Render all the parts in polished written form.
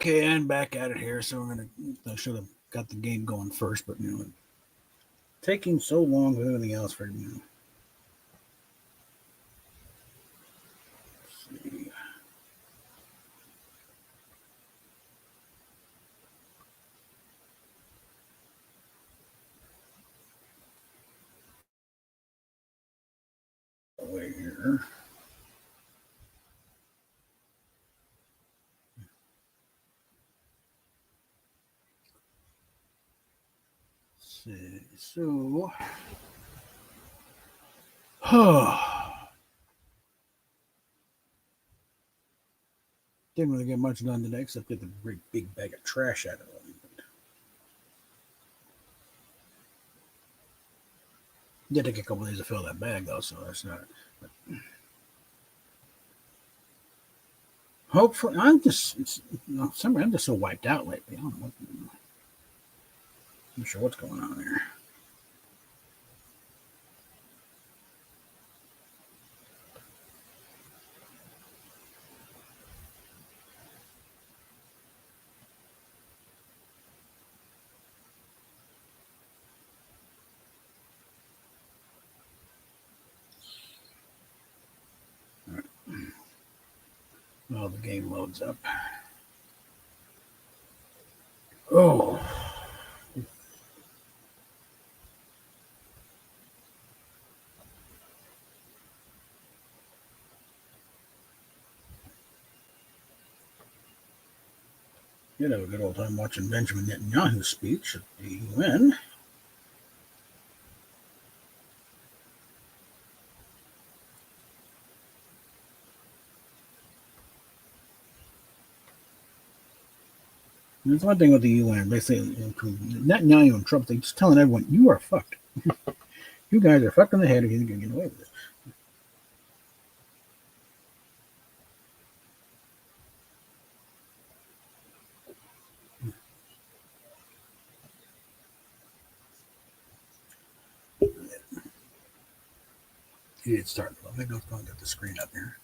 Okay, and back at it here. So I should have got the game going first, but taking so long with everything else for Let's see. Away here. Let's see. So, didn't really get much done today except get the great big bag of trash out of it. Did take a couple days to fill that bag though, so that's not. But hopefully, I'm just I'm just so wiped out lately. I don't know. I'm not sure what's going on there. All right. Well, the game loads up. Oh. You'd have a good old time watching Benjamin Netanyahu's speech at the UN. There's one thing with the UN. They say Netanyahu and Trump, they're just telling everyone, you are fucked. You guys are fucked in the head if you think you can get away with this. He did start. Let me go and get the screen up here.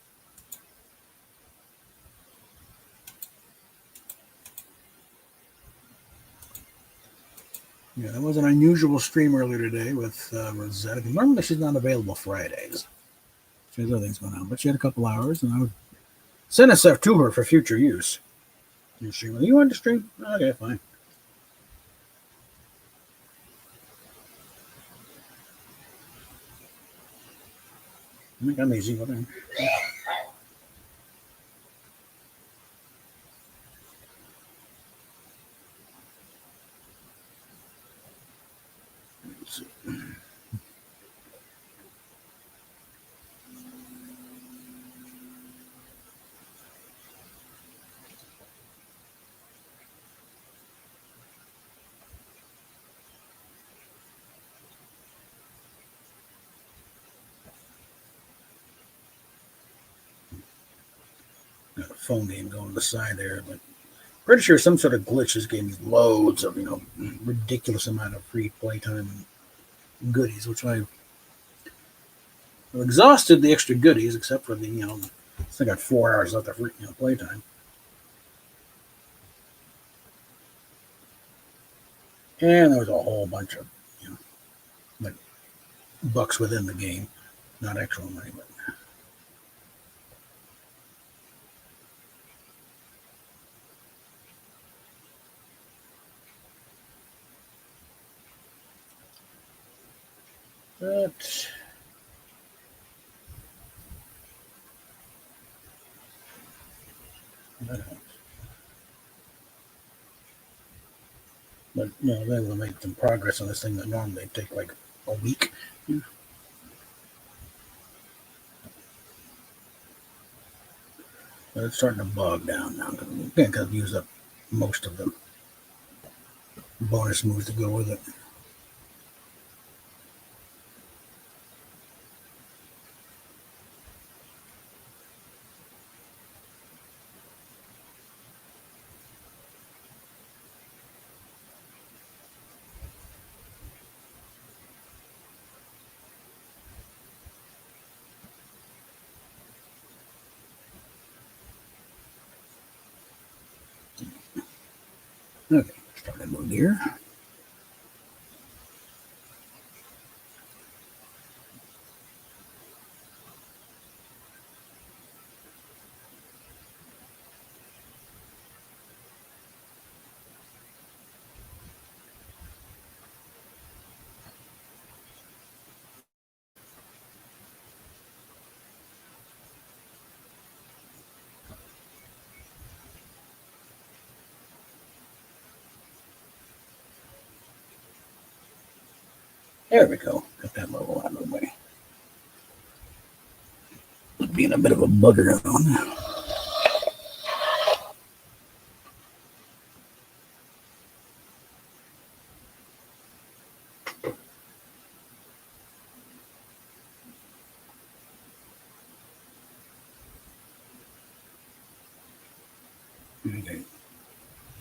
Yeah, that was an unusual stream earlier today with Rosetta. Normally she's not available Fridays. She has other things going on, but she had a couple hours, and I would send stuff to her for future use. You stream? You want to stream? Okay, fine. I think I'm easy. Whatever. Got a phone game going to the side there, but pretty sure some sort of glitch is giving me loads of ridiculous amount of free playtime and goodies, which I've exhausted the extra goodies except for the I still got 4 hours left of free playtime. And there was a whole bunch of like bucks within the game, not actual money, but but that helps. But they will make some progress on this thing that normally take like a week. But it's starting to bog down now because I've used up most of the bonus moves to go with it. Okay, start a new gear. There we go. Got that level out of the way. Being a bit of a bugger on. Okay.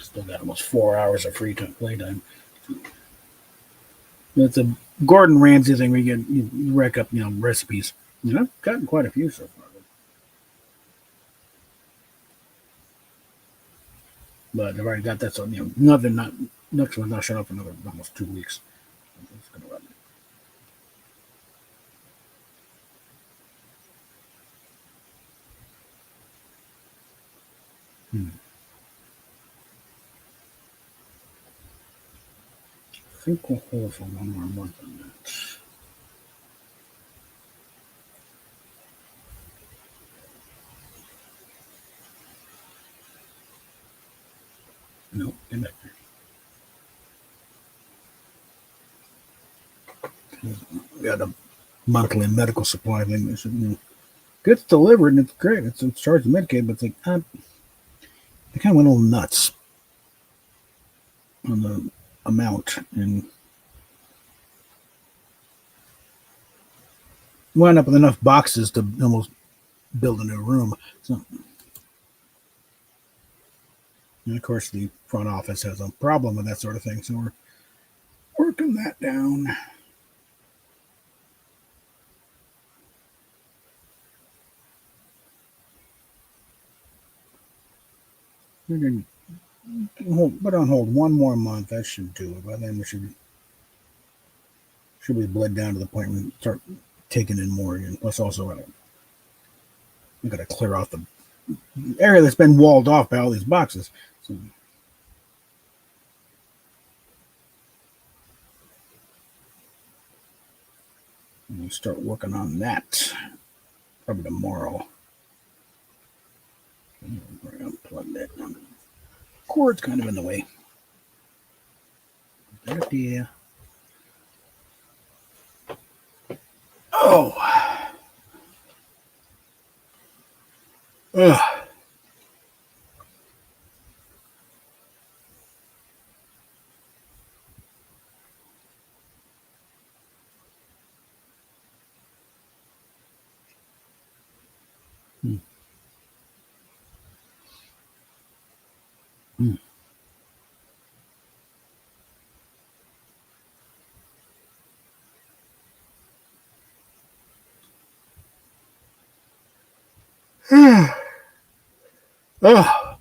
Still got almost 4 hours of free time, playtime. It's a Gordon Ramsay thing where you rack up, recipes. I've gotten quite a few so far. But I've already got that, so nothing. Not next one's not showing up for another almost 2 weeks. It's gonna run. I think we'll hold for one more month on that. No, get back there. We got a monthly medical supply thing. They said, gets delivered and it's great. It's charged to Medicaid, but it's like, they kind of went a little nuts on the amount and wound up with enough boxes to almost build a new room. So, and of course, the front office has a problem with that sort of thing. So we're working that down. We're going to put on hold one more month. That should do it. By then, we should be bled down to the point where we start taking in more again. Plus, also, we got to clear out the area that's been walled off by all these boxes. So, we'll start working on that probably tomorrow. Unplug that. Cord's kind of in the way. Yeah. Oh. Ugh. Oh.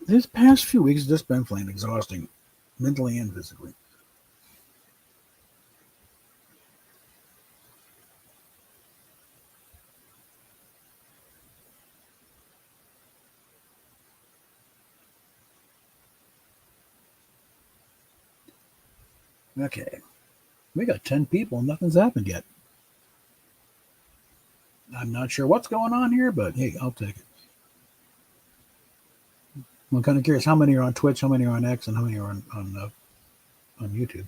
This past few weeks has just been plain exhausting, mentally and physically. Okay. We got 10 people and nothing's happened yet. I'm not sure what's going on here, but hey, I'll take it. I'm kind of curious how many are on Twitch, how many are on X, and how many are on YouTube.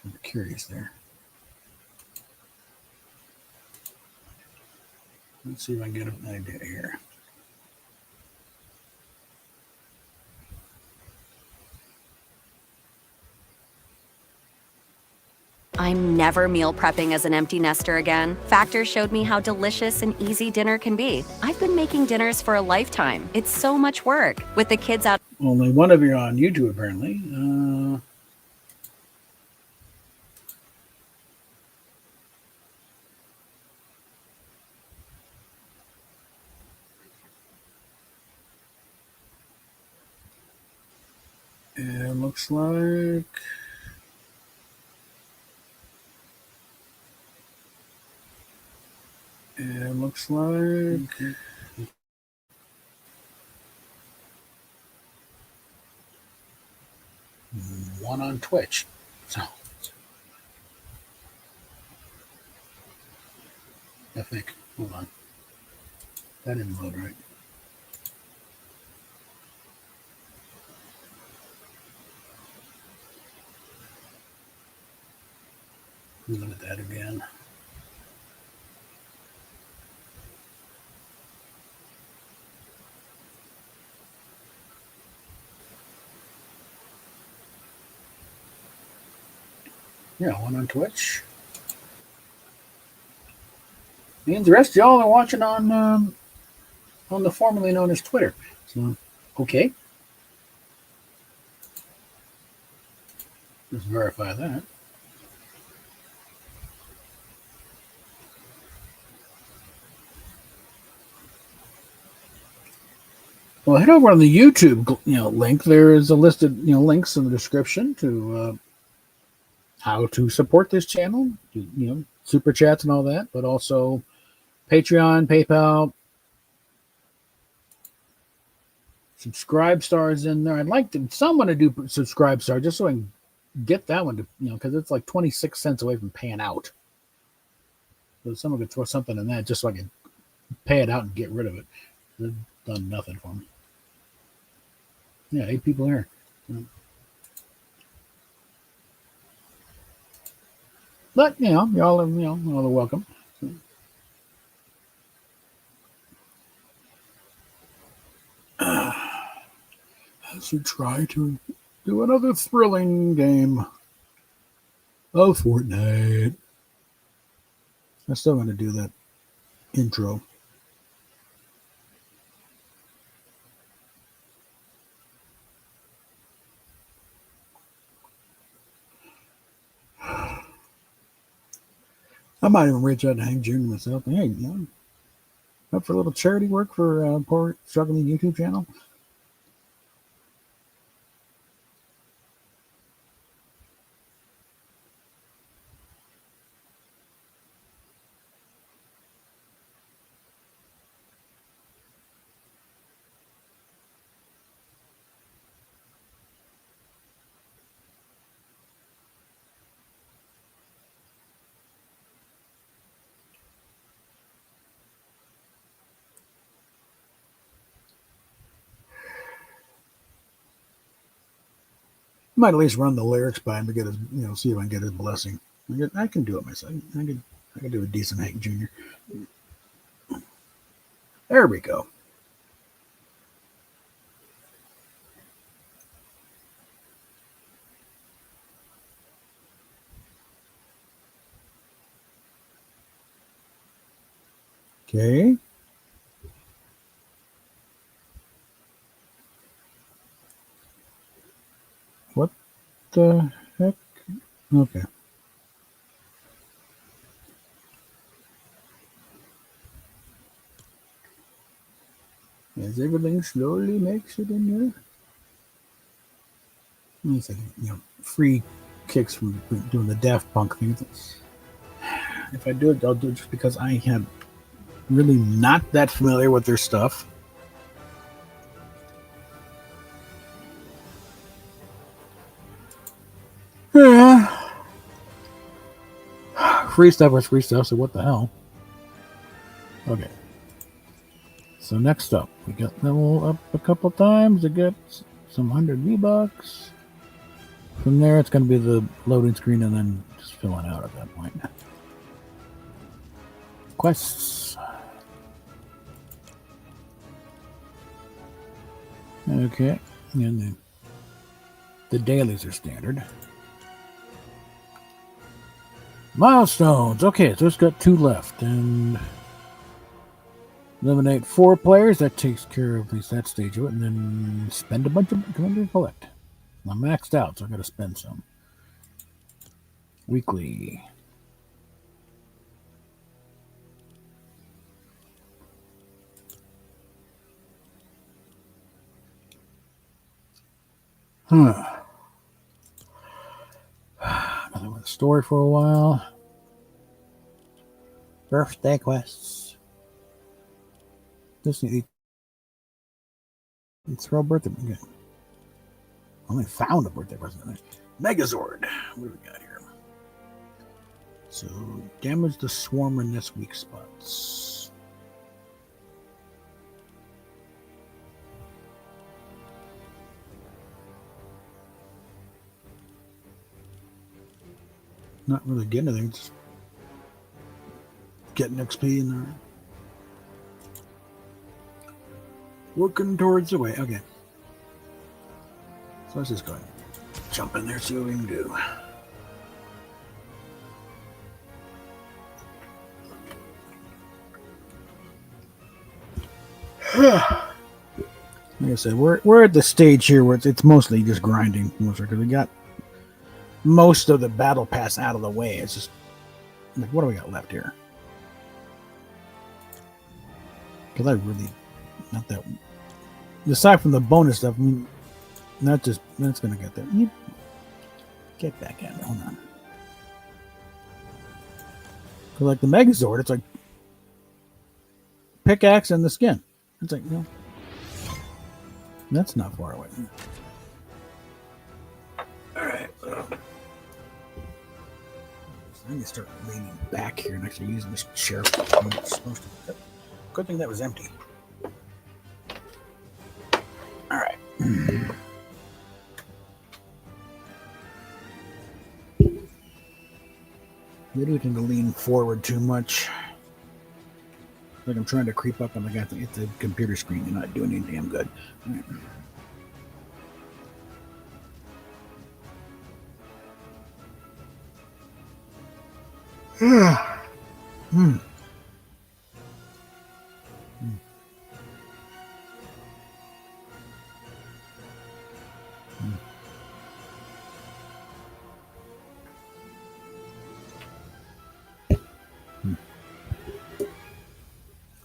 Kind of curious there. Let's see if I can get an idea here. I'm never meal prepping as an empty nester again. Factor showed me how delicious and easy dinner can be. I've been making dinners for a lifetime. It's so much work. With the kids out. Only one of you are on YouTube, apparently. looks like one on Twitch. So I think. Hold on. That didn't load right. Look at that again. Yeah, one on Twitch. And the rest of y'all are watching on the formerly known as Twitter. So, okay. Let's verify that. Well, head over on the YouTube, link. There is a listed, links in the description to how to support this channel. Super chats and all that, but also Patreon, PayPal, subscribe stars in there. I'd like someone to do subscribe star just so I can get that one to, because it's like 26 cents away from paying out. So someone could throw something in that just so I can pay it out and get rid of it. They've done nothing for me. Yeah, 8 people here. But, y'all are, all are welcome. So. As we try to do another thrilling game of Fortnite. I'm still going to do that intro. I might even reach out to Hank Jr. myself. Hey, up for a little charity work for poor struggling YouTube channel. Might at least run the lyrics by him to get his, see if I can get his blessing. I can do it myself. I can do a decent Hank Jr. There we go. Okay. What the heck? Okay. As everything slowly makes it in there. It's like, free kicks from doing the Daft Punk thing. If I do it, I'll do it just because I am really not that familiar with their stuff. Yeah. Free stuff is free stuff, so what the hell? Okay. So next up, we got level up a couple times to get some 100 V-Bucks. From there, it's going to be the loading screen and then just filling out at that point. Quests. Okay. And the dailies are standard. Milestones. Okay, so it's got 2 left. And eliminate 4 players. That takes care of at least that stage of it. And then spend a bunch of to collect. I'm maxed out, so I got to spend some. Weekly. Huh. story for a while. Birthday quests. This need throw a birthday. Okay. I only found a birthday present. Megazord. What do we got here? So damage the swarm in this weak spots. Not really getting anything. Just getting XP in there. Working towards the way. Okay. So let's just go ahead and jump in there, see what we can do. Like I said, we're at the stage here where it's mostly just grinding, because we got most of the battle pass out of the way. It's just like, what do we got left here? Because I really not that. Aside from the bonus stuff, I mean, that's gonna get there. You get back at it. Hold on. Because like the Megazord, it's like pickaxe and the skin. It's like, no, that's not far away. All right. I need to start leaning back here and actually using this chair. Good thing that was empty. All right. Maybe we can lean forward too much. Like I'm trying to creep up on the guy. It's the computer screen. You're not doing any damn good.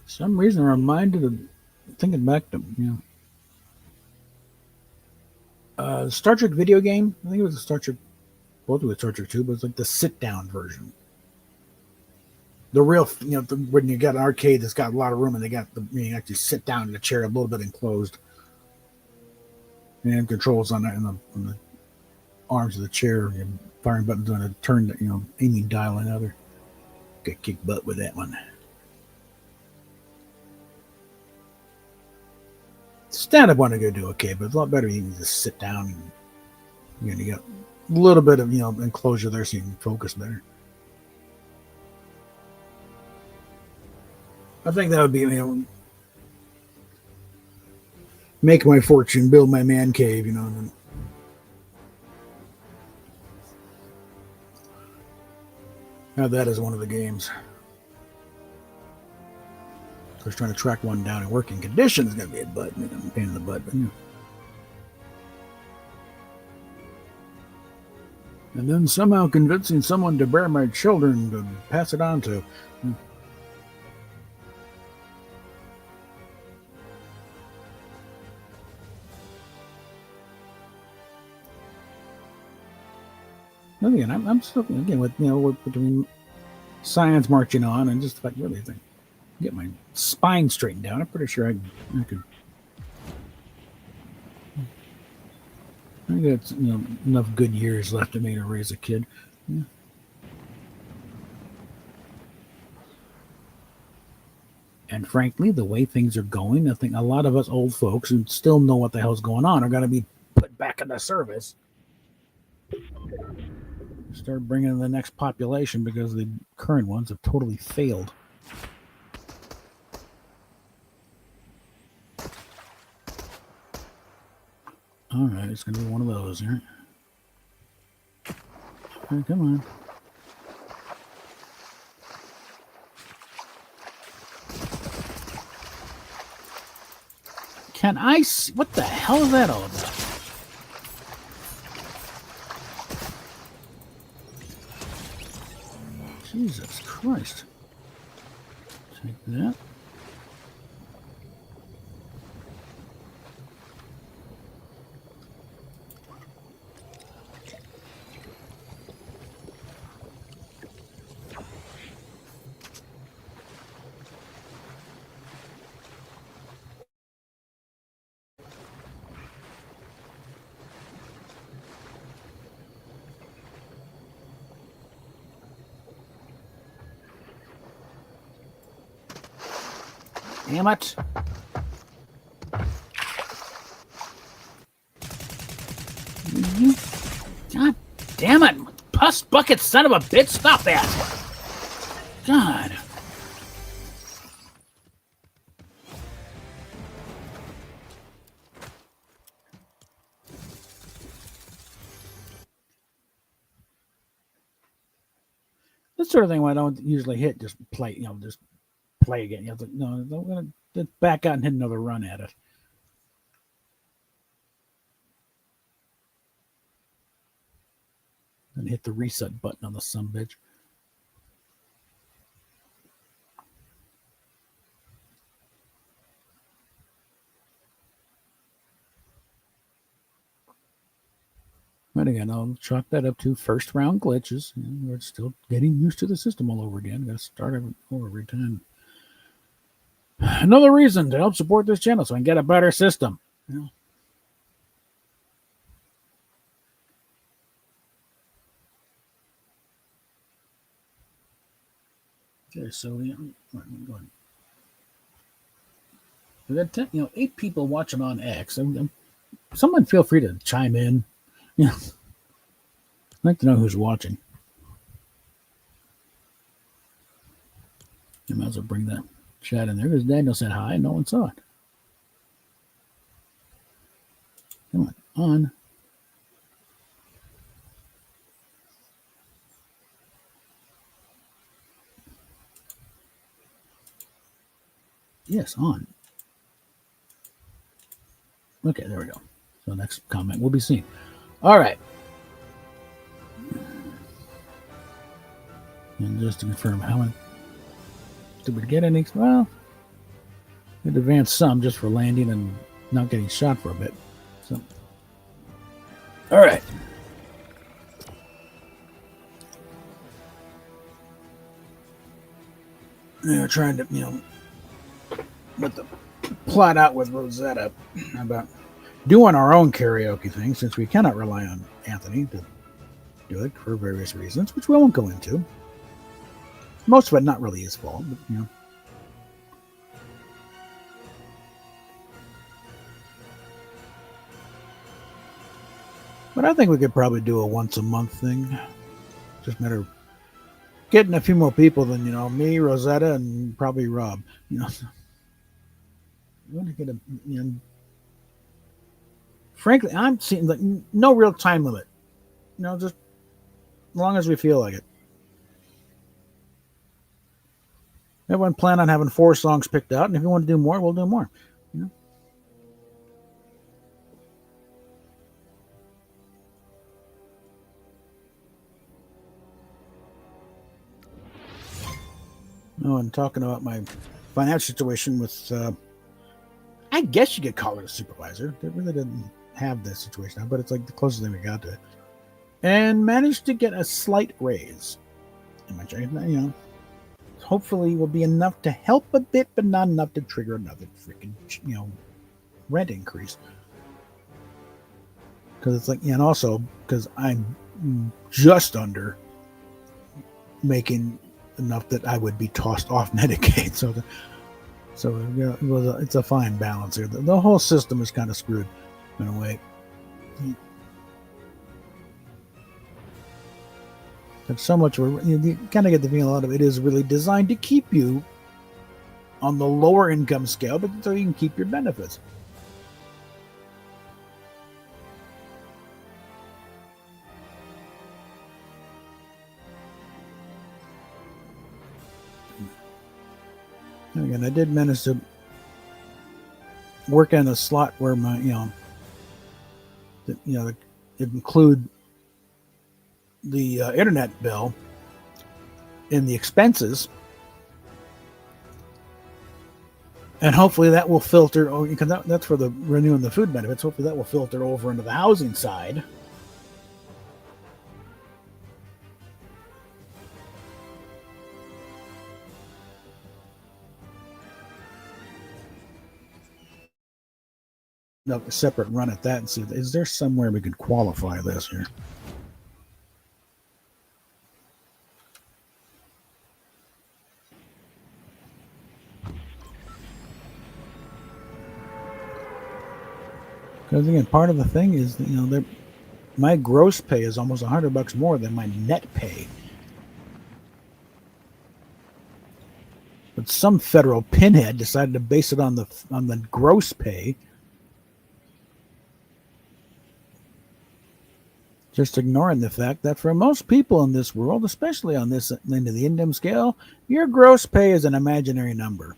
For some reason, I'm reminded of thinking back to Star Trek video game. I think it was a Star Trek, both with Star Trek 2, but it's like the sit-down version. The real, when you got an arcade that's got a lot of room and they got you actually sit down in the chair a little bit enclosed, and controls on the arms of the chair, and firing buttons on a turn, aiming dial another. Get kick butt with that one. Stand up one to go do okay, but it's a lot better if you can just sit down and you got a little bit of enclosure there so you can focus better. I think that would be make my fortune, build my man cave, and then have that as one of the games. Of course, trying to track one down in working condition is going to be a pain in the butt. But, and then somehow convincing someone to bear my children to pass it on to. Again, I'm still with between science marching on and just like really think. Get my spine straightened out. I'm pretty sure I could. I got enough good years left in me to raise a kid. Yeah. And frankly, the way things are going, I think a lot of us old folks who still know what the hell's going on are going to be put back in the service. Start bringing in the next population because the current ones have totally failed. All right, it's going to be one of those here. Okay, come on. Can I see? What the hell is that all about? Jesus Christ. Take that. Damn it. God damn it. Puss bucket son of a bitch. Stop that. God. This sort of thing I don't usually hit, just play, just play again. No, I'm going to back out and hit another run at it. And hit the reset button on the sumbitch. But again, I'll chalk that up to first round glitches. We're still getting used to the system all over again. Got to start over every time. Another reason to help support this channel so I can get a better system. Okay, so we got 10, 8 people watching on X. Someone feel free to chime in. I'd like to know who's watching. I might as well bring that chat in there because Daniel said hi and no one saw it. Come on. Yes, on. Okay, there we go. So next comment will be seen. All right. And just to confirm, how many did we get any? Well, it advanced some just for landing and not getting shot for a bit. So, all right. We're trying to, with the plot out with Rosetta about doing our own karaoke thing since we cannot rely on Anthony to do it for various reasons, which we won't go into. Most of it not really his fault, but But I think we could probably do a once a month thing. Just matter of getting a few more people than, me, Rosetta, and probably Rob. You want to get frankly, I'm seeing like no real time limit. Just as long as we feel like it. Everyone plan on having 4 songs picked out, and if you want to do more, we'll do more. Oh, and talking about my financial situation with, I guess you could call it a supervisor. They really didn't have this situation, but it's like the closest thing we got to it. And managed to get a slight raise. Which, hopefully will be enough to help a bit, but not enough to trigger another freaking, rent increase. Because it's like, and also because I'm just under making enough that I would be tossed off Medicaid. It's a fine balance here. The whole system is kind of screwed in a way. There's so much you kind of get the feeling a lot of it is really designed to keep you on the lower income scale, but so you can keep your benefits. Again, I did manage to work in a slot where my, it include the internet bill in the expenses, and hopefully that will filter. Because that's for the renewing the food benefits. Hopefully that will filter over into the housing side. A separate run at that and see, is there somewhere we could qualify this here? Because again, part of the thing is, my gross pay is almost $100 more than my net pay. But some federal pinhead decided to base it on the gross pay, just ignoring the fact that for most people in this world, especially on this end of the income scale, your gross pay is an imaginary number.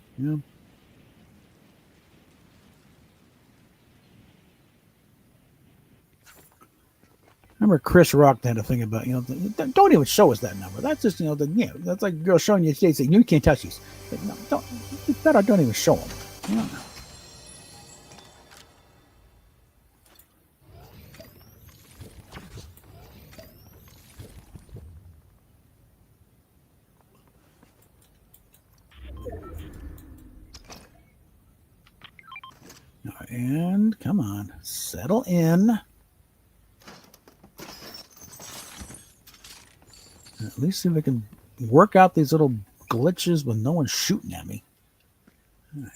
Remember Chris Rock had a thing about, don't even show us that number. That's just, that's like a girl showing you states saying, you can't touch these. But no, don't even show them. And come on, settle in. At least see if I can work out these little glitches with no one shooting at me. All right.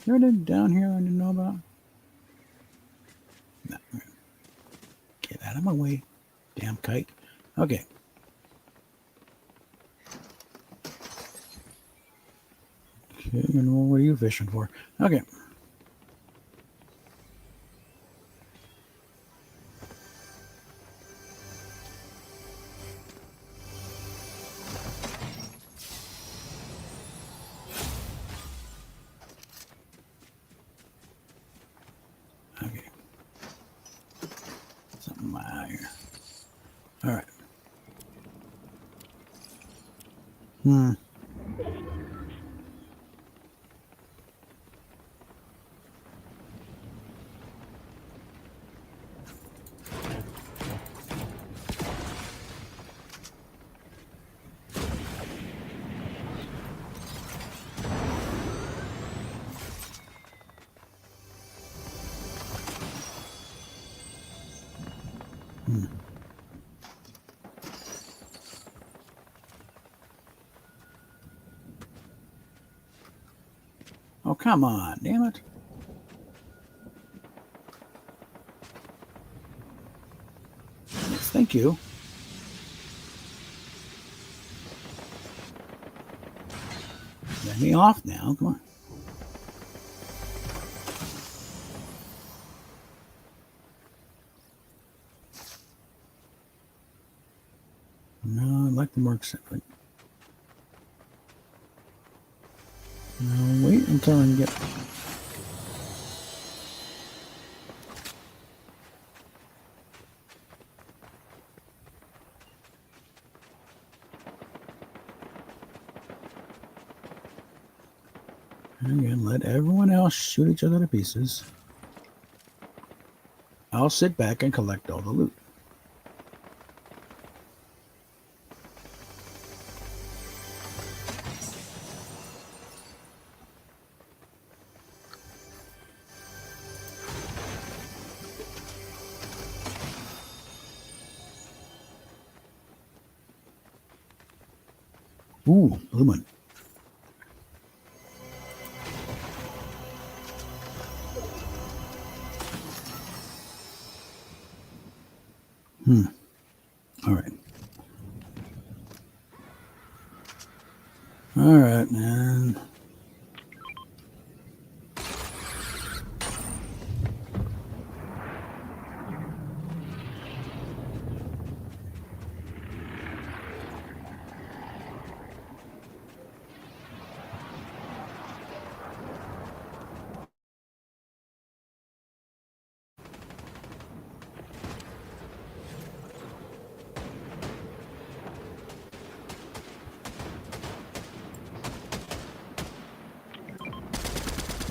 Is there anything down here I didn't know about? No. Get out of my way, damn kite. Okay. Okay, and what are you fishing for? Okay. Okay. Something out here. All right. Oh, come on, damn it. Yes, thank you. Let me off now, come on. No, I'd like to work separate. No, wait until I can get... Again, let everyone else shoot each other to pieces. I'll sit back and collect all the loot. Ooh, blue one. All right. All right, man.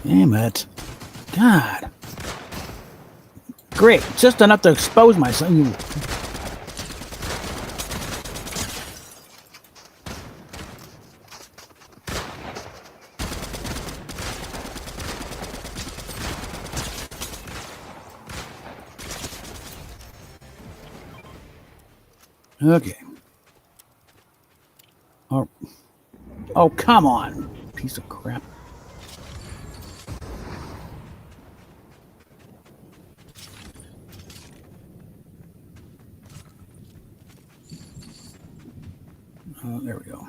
Damn it. God. Great. Just enough to expose myself. Okay. Oh, come on. Piece of crap. Oh, there we go.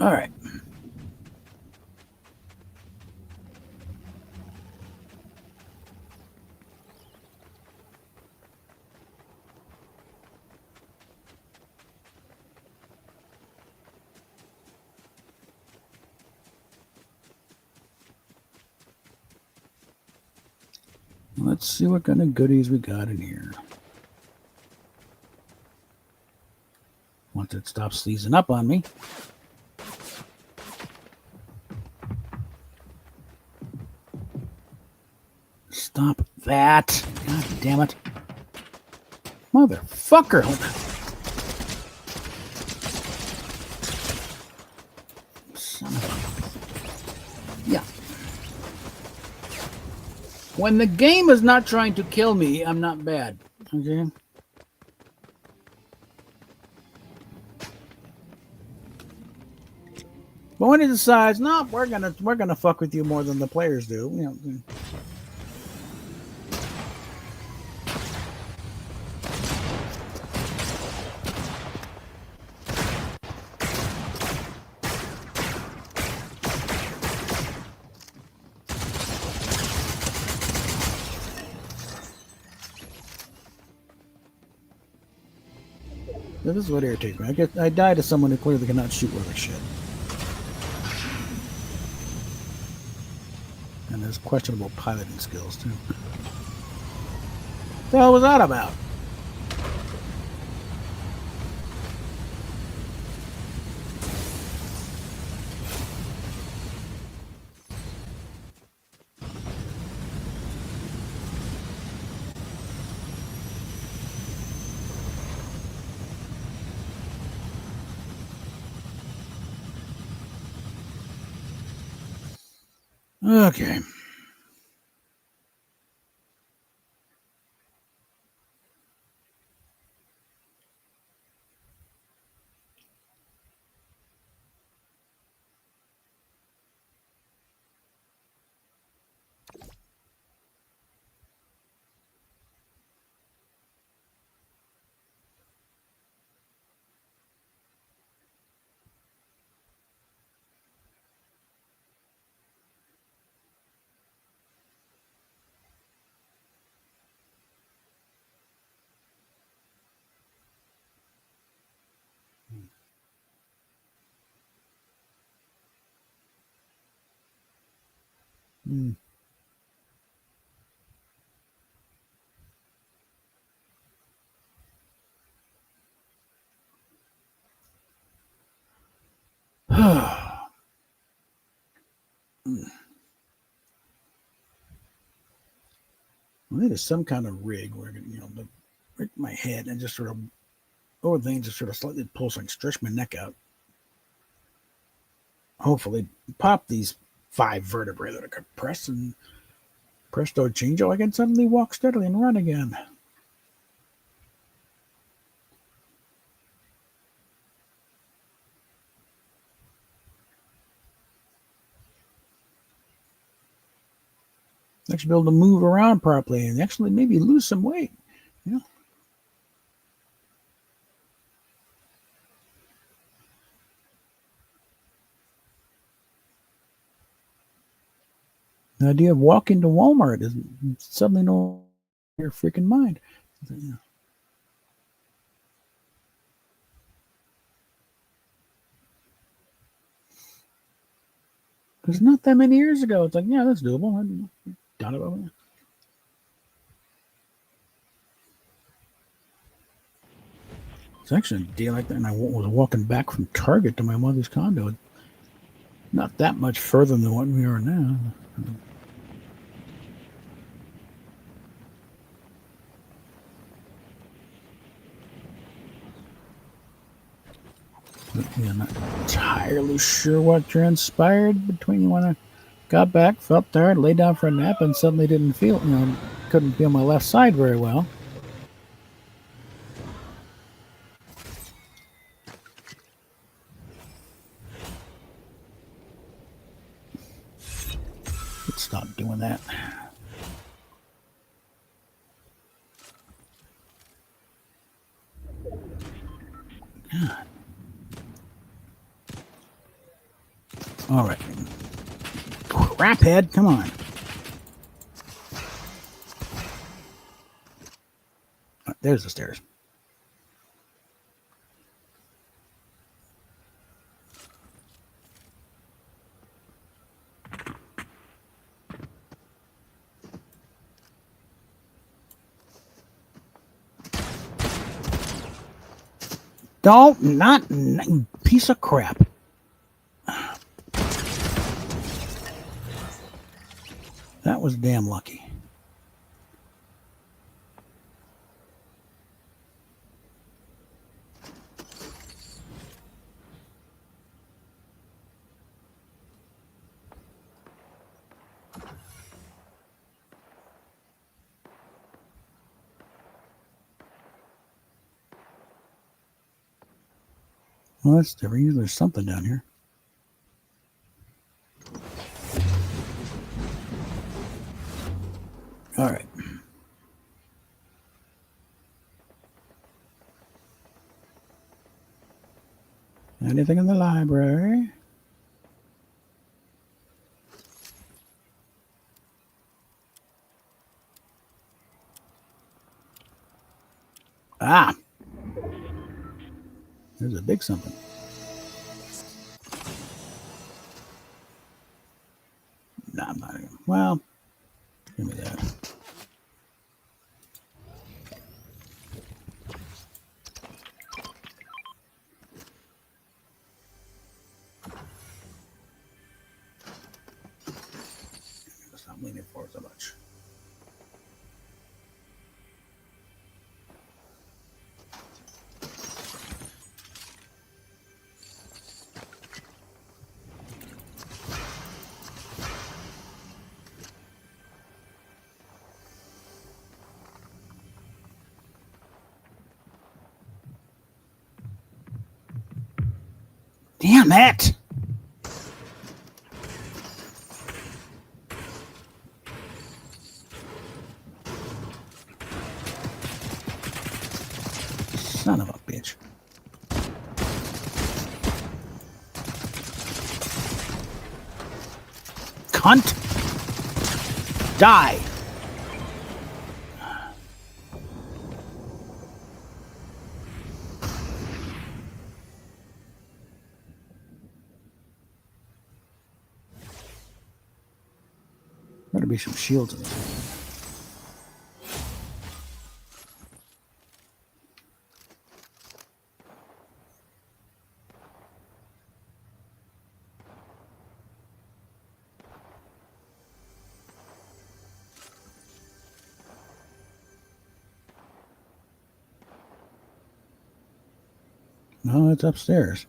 All right. Let's see what kind of goodies we got in here. Once it stops seizing up on me. Stop that. God damn it. Motherfucker. Son of a... Yeah. When the game is not trying to kill me, I'm not bad. Okay? But when it decides, no, we're gonna fuck with you more than the players do, you know. This is what irritates me. I die to someone who clearly cannot shoot worth a shit. And there's questionable piloting skills, too. What the hell was that about? Okay. Hmm. Well, it is some kind of rig where I can, break my head and just sort of over things, just sort of slightly pull so I can stretch my neck out. Hopefully, pop these 5 vertebrae that are compressed, and presto chango, I can suddenly walk steadily and run again. I should be able to move around properly and actually maybe lose some weight. You know? The idea of walking to Walmart is suddenly no your freaking mind. Because not that many years ago, it's like, yeah, that's doable. I've done it. It's actually a day like that, and I was walking back from Target to my mother's condo. Not that much further than what we are now. I'm not entirely sure what transpired between when I got back, felt tired, laid down for a nap, and suddenly didn't feel, couldn't feel my left side very well. Let's stop doing that. God. All right. Craphead, come on. Oh, there's the stairs. Don't, not, piece of crap. That was damn lucky. Well, that's different. There's something down here. All right. Anything in the library? Ah! There's a big something. Nah, I'm not even. Well, give me that. Stop leaning forward so much. Damn it! Son of a bitch. Cunt! Die! Better be some shields in this. No, it's upstairs.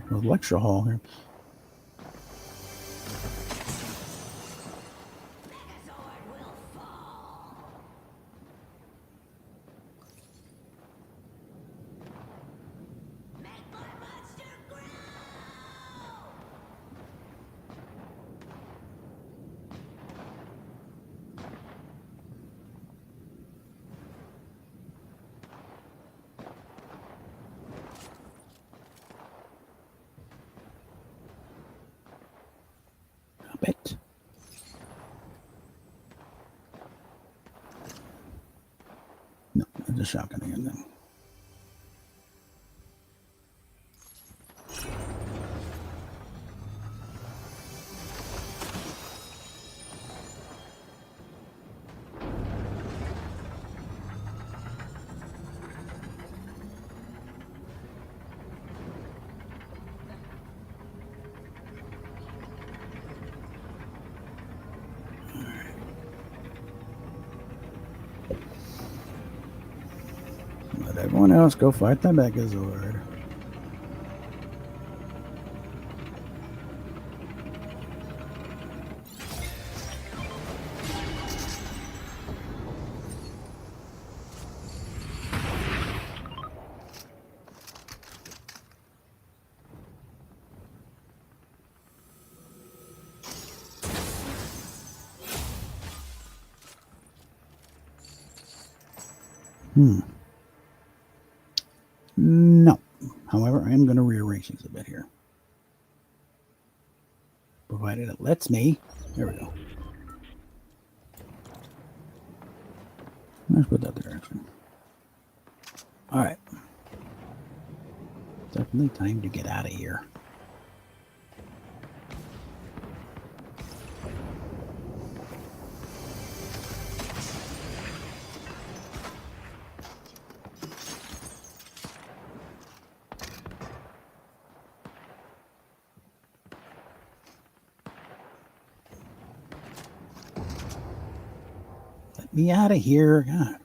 The lecture hall here. It. No, it's a shotgun again then. Let everyone else go fight the Megazord. No. However, I am going to rearrange things a bit here. Provided it lets me. There we go. Let's put that direction. Alright. Definitely time to get out of here. Let me out of here. God.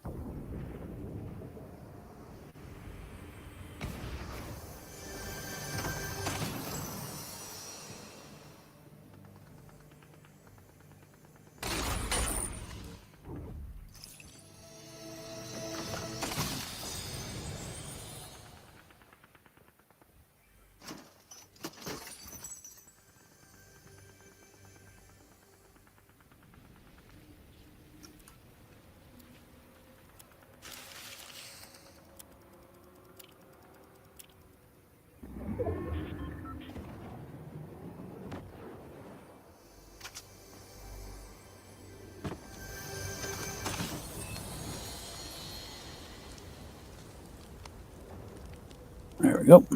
There we go.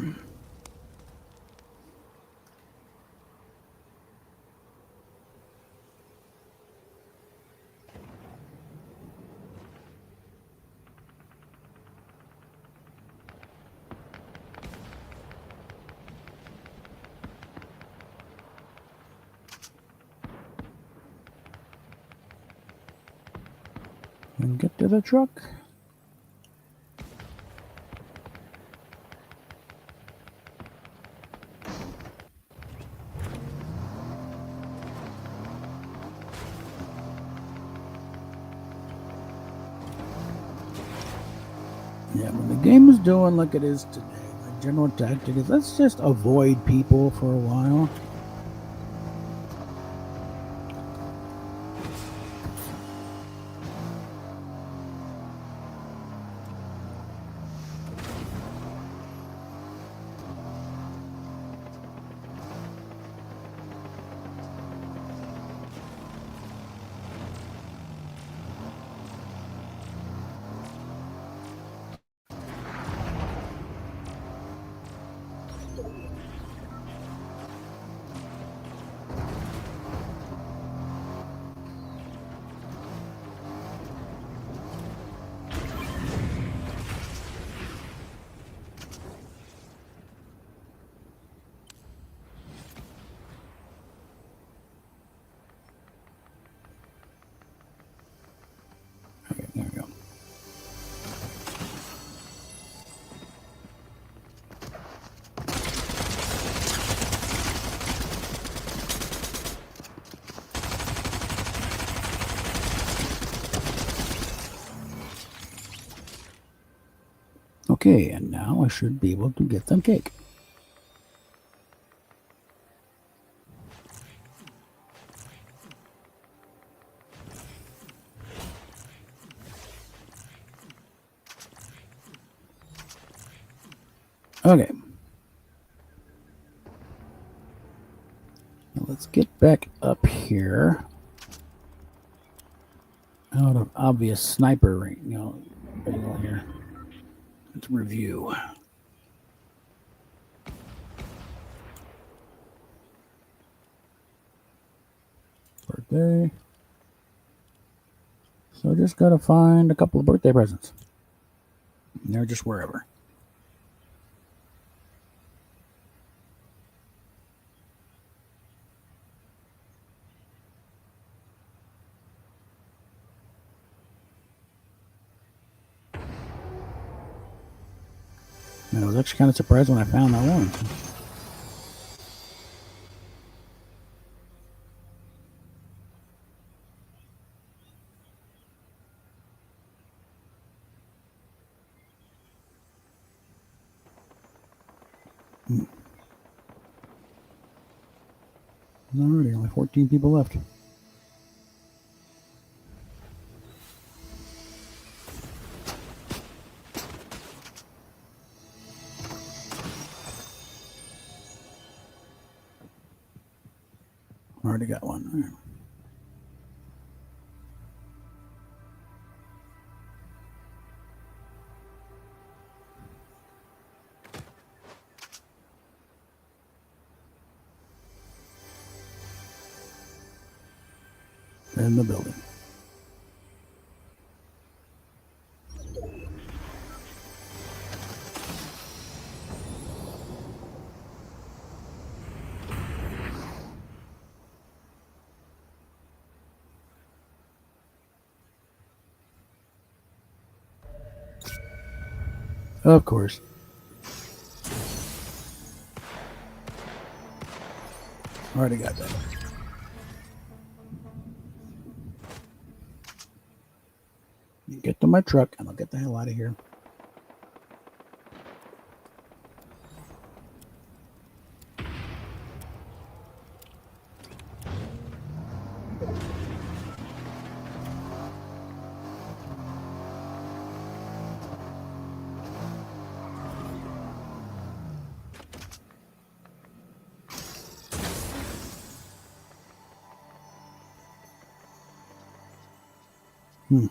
And get to the truck. Yeah, when the game is doing like it is today, my general tactic is let's just avoid people for a while. Okay, and now I should be able to get some cake. Okay. Now let's get back up here. Out of obvious sniper range, here. Let's review. Birthday. So I just gotta find a couple of birthday presents. And they're just wherever. And I was actually kind of surprised when I found that one. Alrighty, only 14 people left. Already got one. In the building. Of course. Already got that. Get to my truck and I'll get the hell out of here. And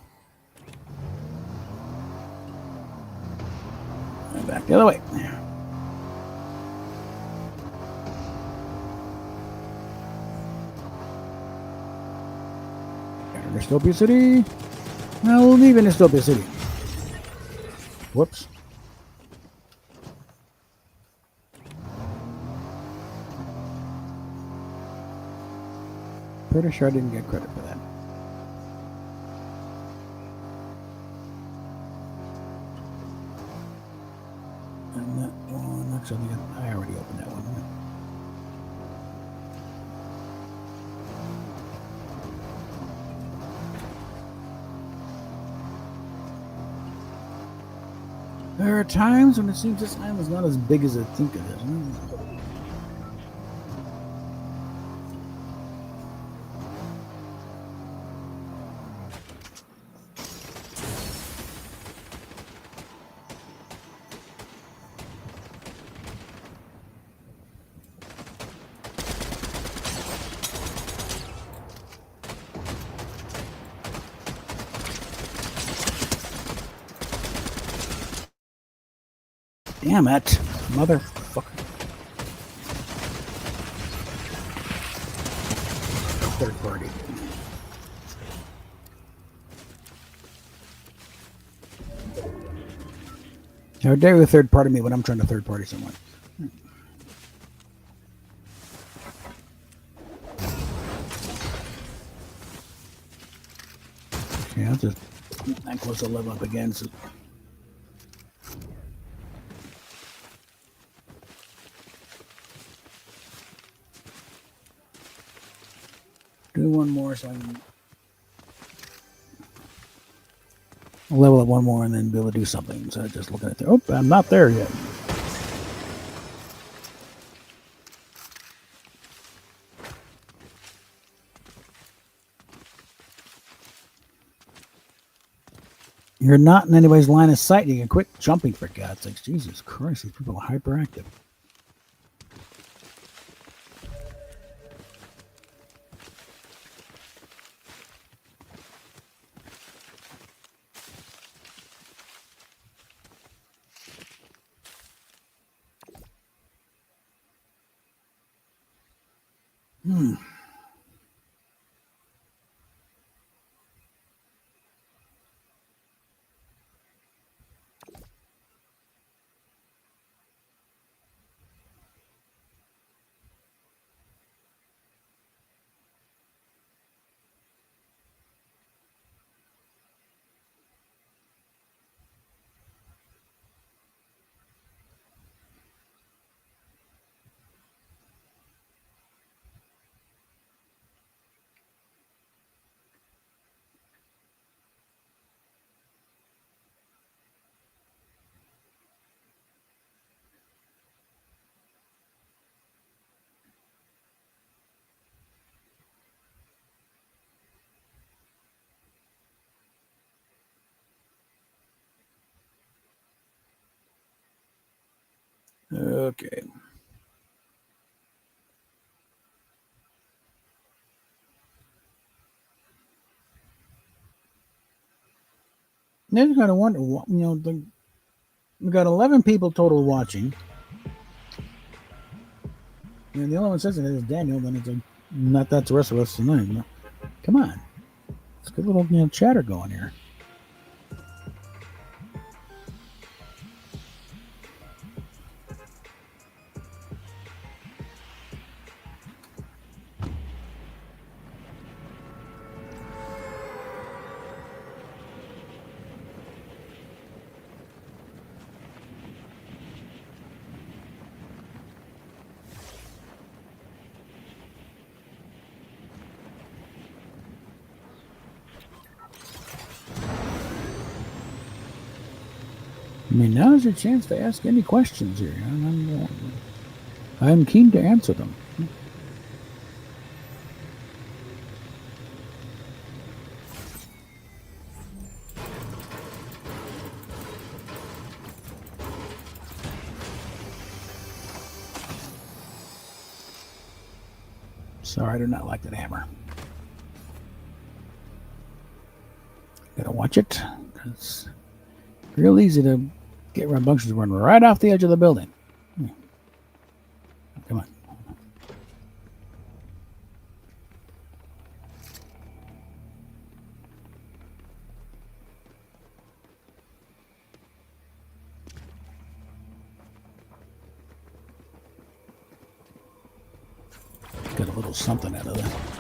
back the other way. Dystopia City. Now we'll leave in Dystopia City. Whoops. Pretty sure I didn't get credit for that. And that one, actually, I already opened that one. There are times when it seems this island's not as big as I think it is. Damn it, motherfucker. Third party. How dare you third party me when I'm trying to third party someone? Yeah, I'll just that close to level up again. So. Do one more so I can. level up one more and then be able to do something. So just looking at there. Oh, I'm not there yet. You're not in anybody's line of sight. You can quit jumping, for God's sakes. Jesus Christ, these people are hyperactive. Okay. Then you got to wonder, we got 11 people total watching. And the only one says it is Daniel, then it's not that's the rest of us tonight. No. Come on. Let's get a little chatter going here. I mean, now's your chance to ask any questions here. I'm keen to answer them. Sorry, I do not like that hammer. Gotta watch it. It's real easy to get rambunctious run right off the edge of the building. Come on. Get a little something out of that.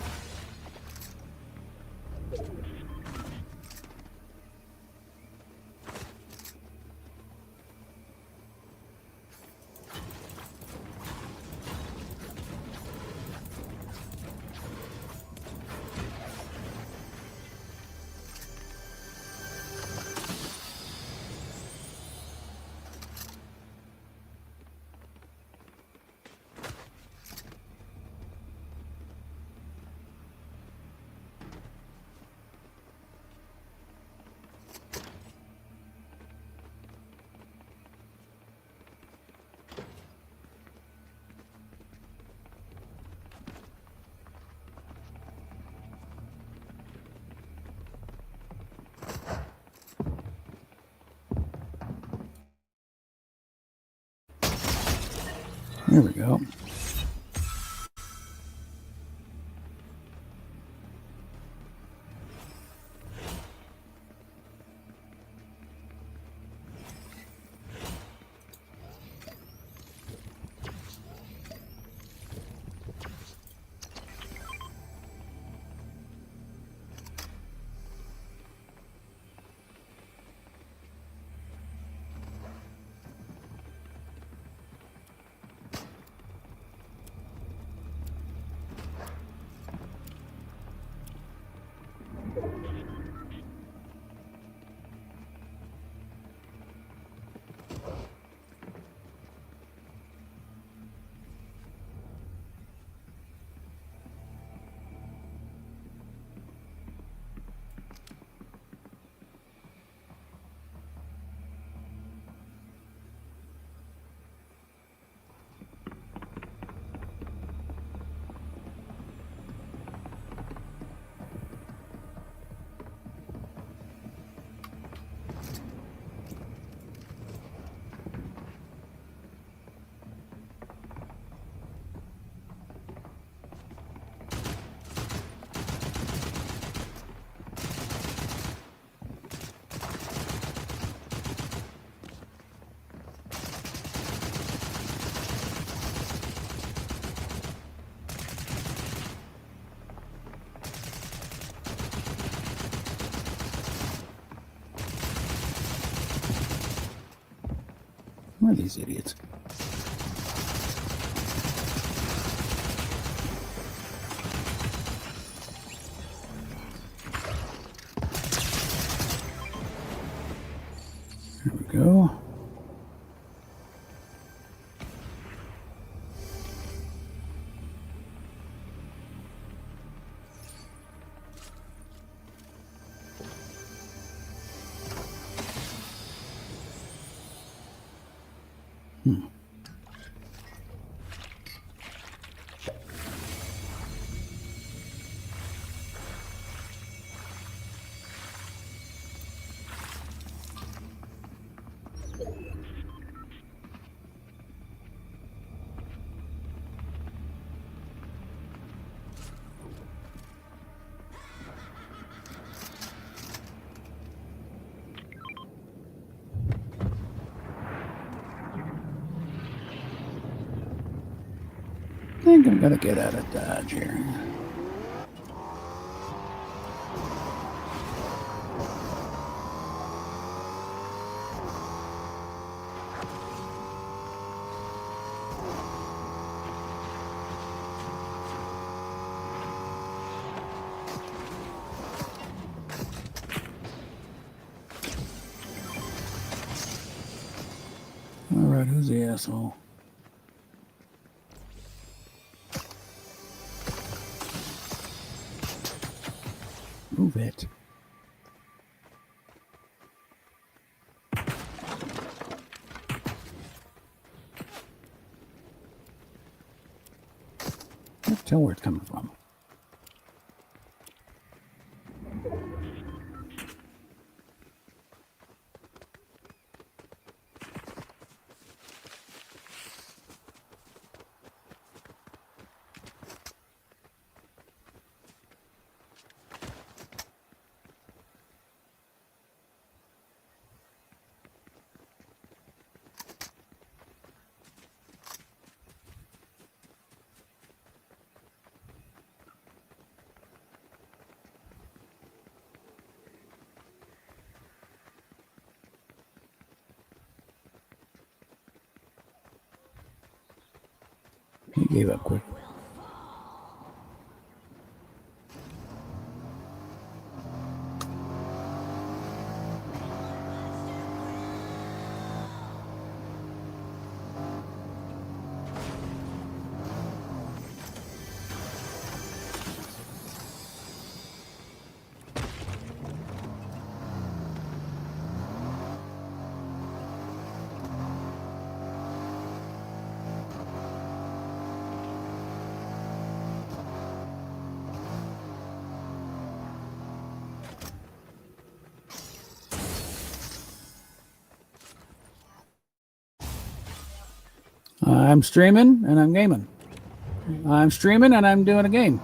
There we go. Who are these idiots? There we go. I think I'm gonna get out of Dodge here. Alright, who's the asshole? Move it. Can't tell where it's coming from. He gave up quick. I'm streaming and I'm gaming. I'm streaming and I'm doing a game.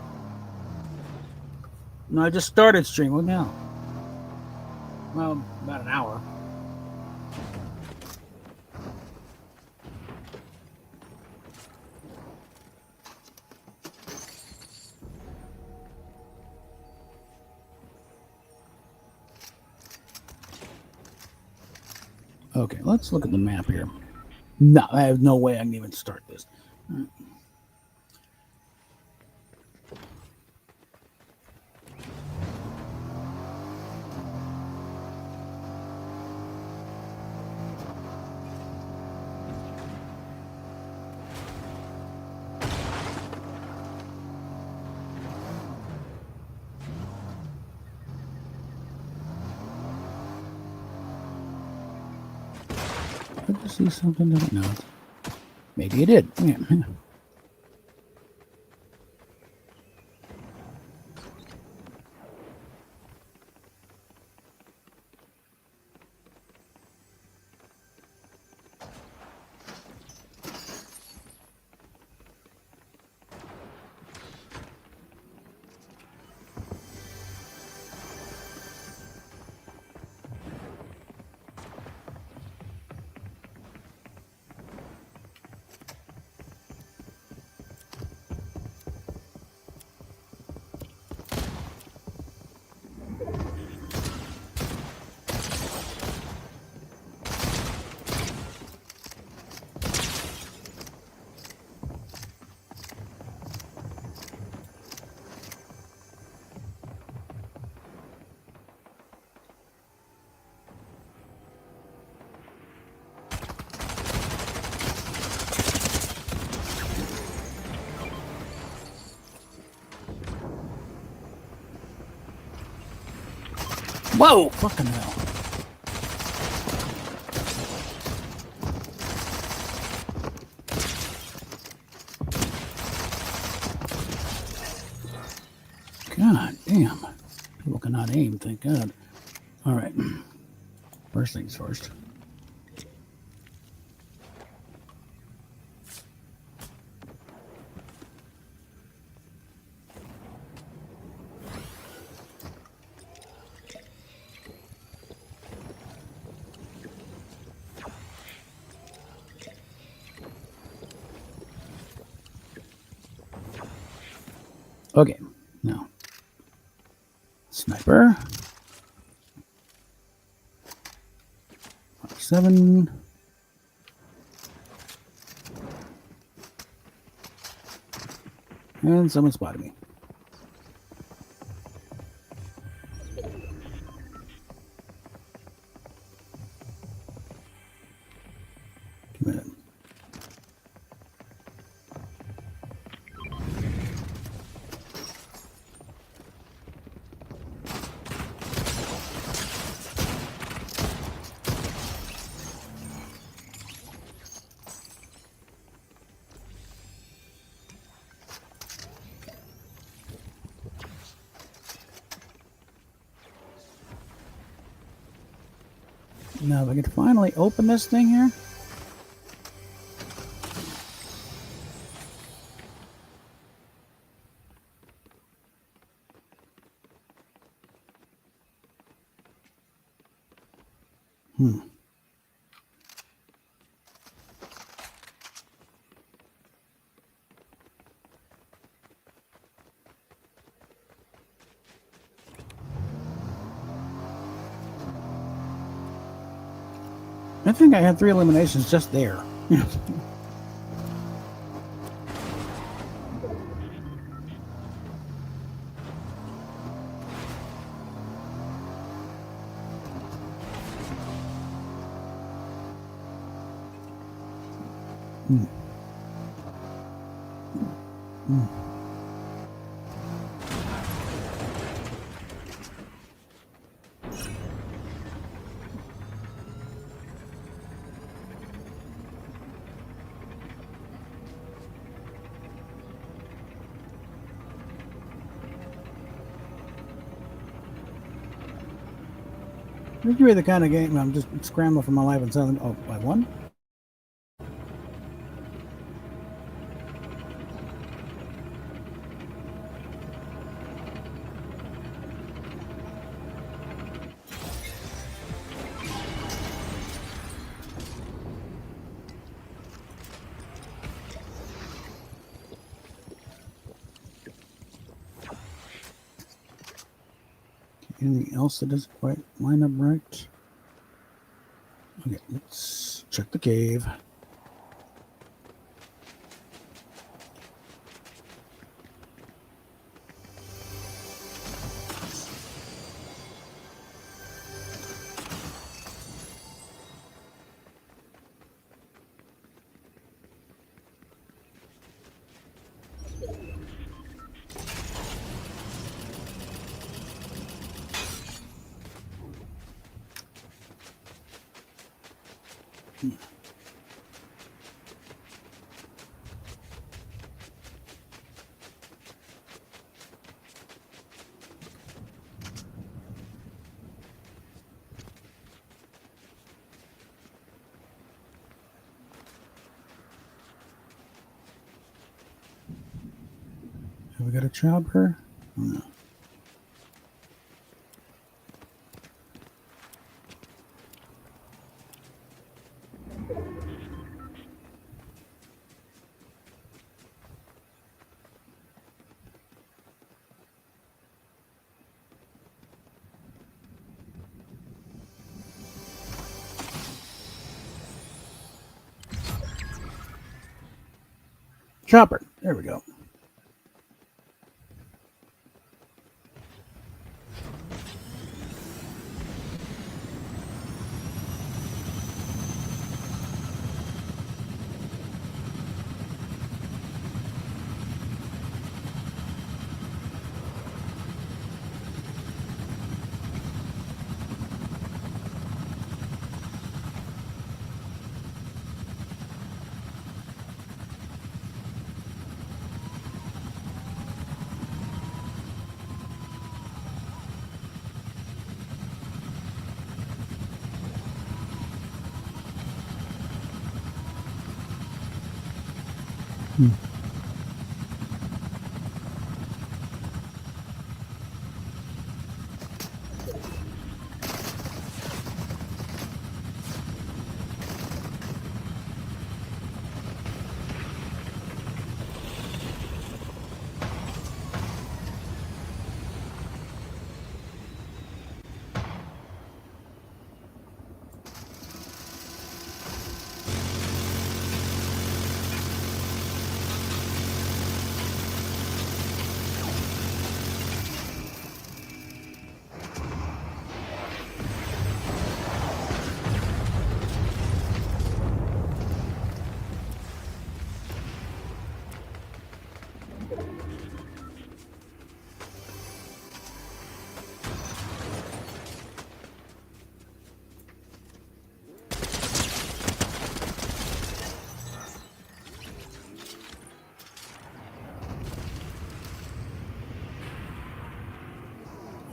No, I just started streaming. What now? Well, about an hour. Okay, let's look at the map here. No, I have no way I can even start this. Did you see something? No. Maybe you did. Yeah. Whoa! Fucking hell. God damn. People cannot aim, thank God. Alright. First things first. Okay, now. Sniper. 7. And someone spotted me. Give me a minute. Now, if I can finally open this thing here. I think I had 3 eliminations just there. This would be the kind of game I'm just scrambling for my life and suddenly, oh, I won? Anything else that doesn't quite line up right? Okay, let's check the cave. Have we got a chopper? No. Chopper. There we go.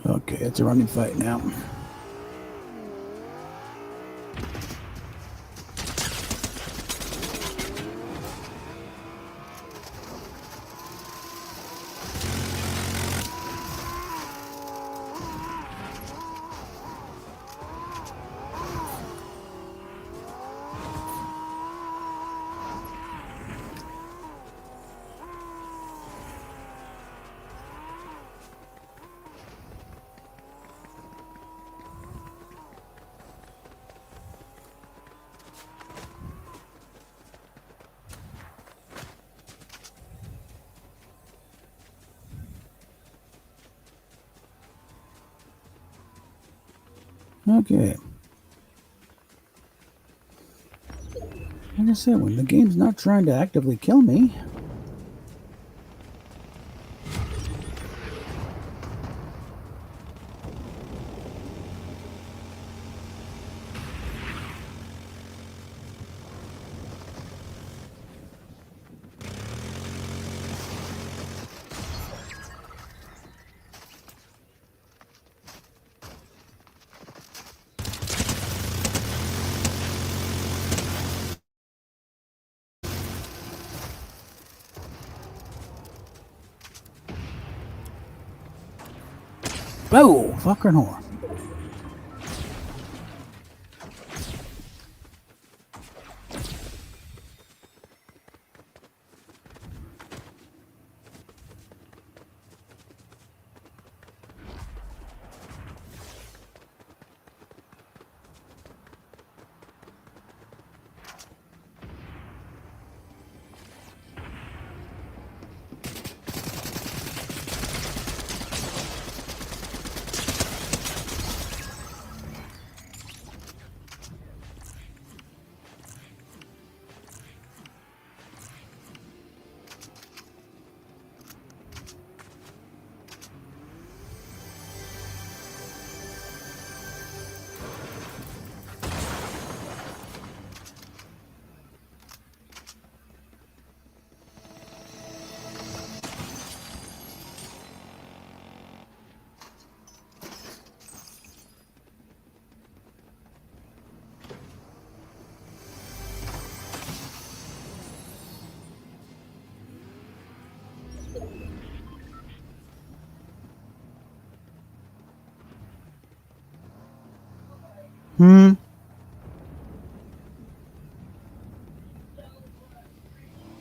Okay, it's a running fight now. Okay. Like I said, when the game's not trying to actively kill me. Oh, fucking whore.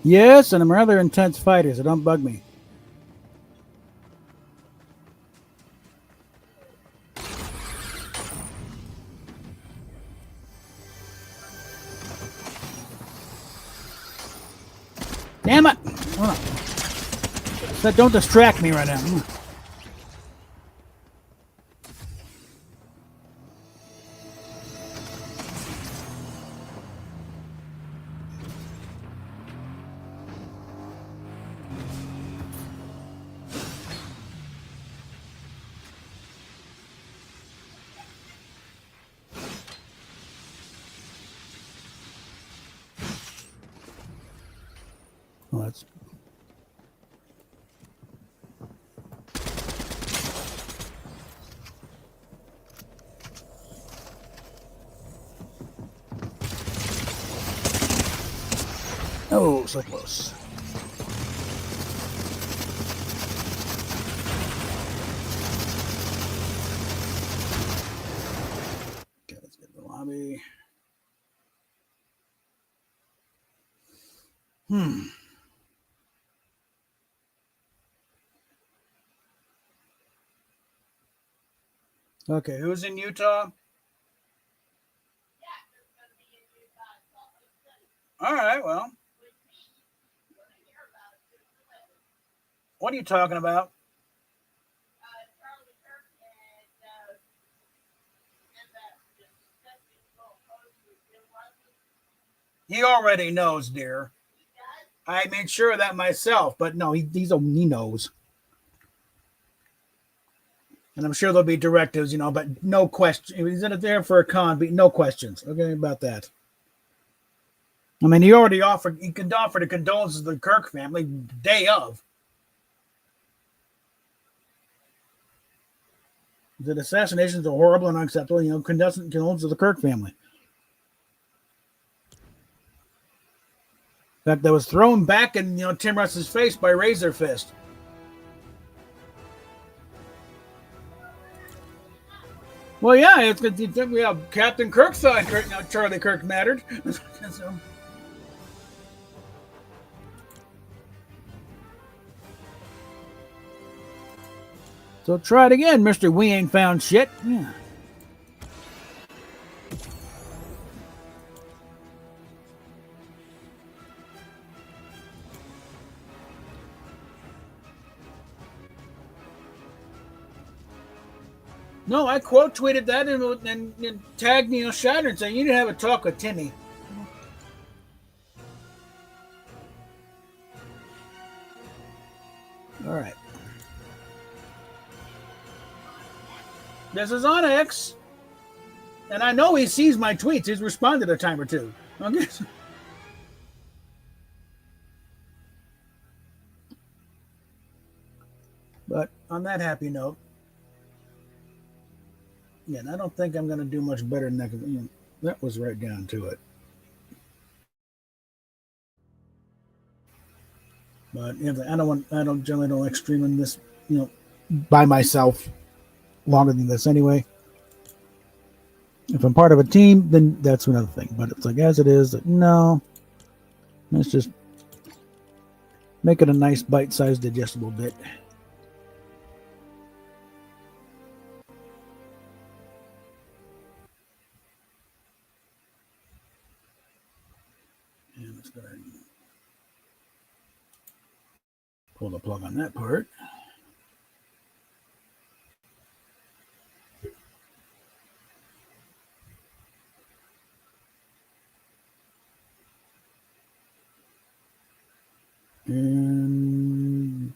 Yes, and I'm a rather intense fighter, so don't bug me. Damn it! Hold on. So don't distract me right now. Well, that's... Oh, so close. Hmm. Okay, who's in Utah? All right, well, what are you talking about? He already knows, dear. I made sure of that myself, but no, he knows. And I'm sure there'll be directives, but no question. He's in it there for a con, but no questions. Okay, about that. I mean, he could offer the condolences to the Kirk family day of. The assassinations are horrible and unacceptable. Condolences to the Kirk family. In fact, that was thrown back in Tim Russ's face by Razor Fist. Well, yeah, we have Captain Kirk thought Charlie Kirk mattered. So try it again, Mister We Ain't Found Shit. Yeah. No, I quote tweeted that and tagged Shatter and saying you need to have a talk with Timmy. All right. This is on X, and I know he sees my tweets. He's responded a time or two. Okay. But on that happy note, yeah, I don't think I'm going to do much better than that. That was right down to it. But I don't generally don't like streaming this, by myself longer than this anyway. If I'm part of a team, then that's another thing. But it's like as it is, no. Let's just make it a nice bite-sized digestible bit. And let's go ahead and pull the plug on that part. And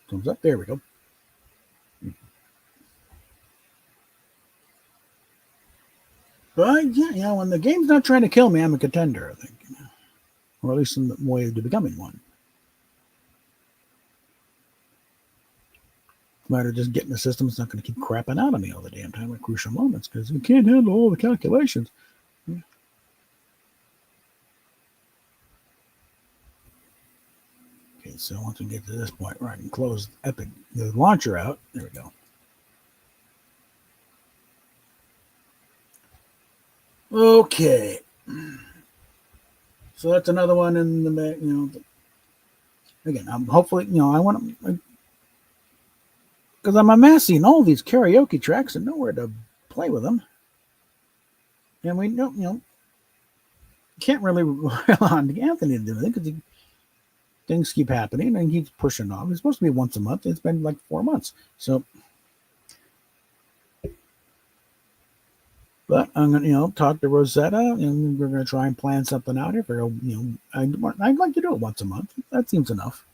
thumbs up. There we go. But yeah, when the game's not trying to kill me, I'm a contender, I think. Or at least in the way to becoming one. It's a matter of just getting the system. It's not going to keep crapping out on me all the damn time at crucial moments because we can't handle all the calculations. Okay, so once we get to this point where I can close the launcher out, there we go. Okay. So that's another one in the, again, I'm hopefully, I want to, because I'm amassing all these karaoke tracks and nowhere to play with them. And we don't, can't really rely on Anthony to do anything because things keep happening and he keeps pushing off. It's supposed to be once a month. It's been like 4 months. So, but I'm going to, talk to Rosetta and we're going to try and plan something out here for, I'd like to do it once a month. That seems enough.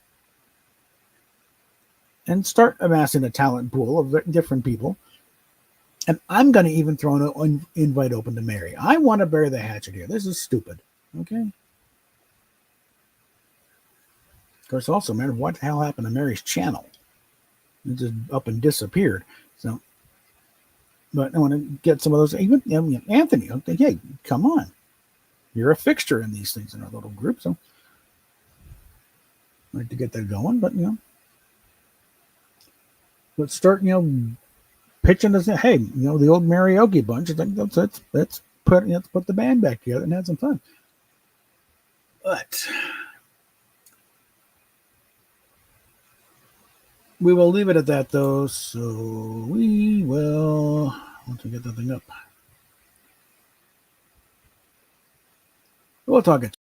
And start amassing a talent pool of different people. And I'm going to even throw an invite open to Mary. I want to bury the hatchet here. This is stupid. Okay. Of course, also, man, what the hell happened to Mary's channel? It just up and disappeared. So, but I want to get some of those. Even Anthony, okay, hey, come on. You're a fixture in these things in our little group. So, I'd like to get that going, but, let's start, pitching to say, hey, the old karaoke bunch. I think let's put the band back together and have some fun. But we will leave it at that, though. So we will, once we get that thing up, we'll talk it.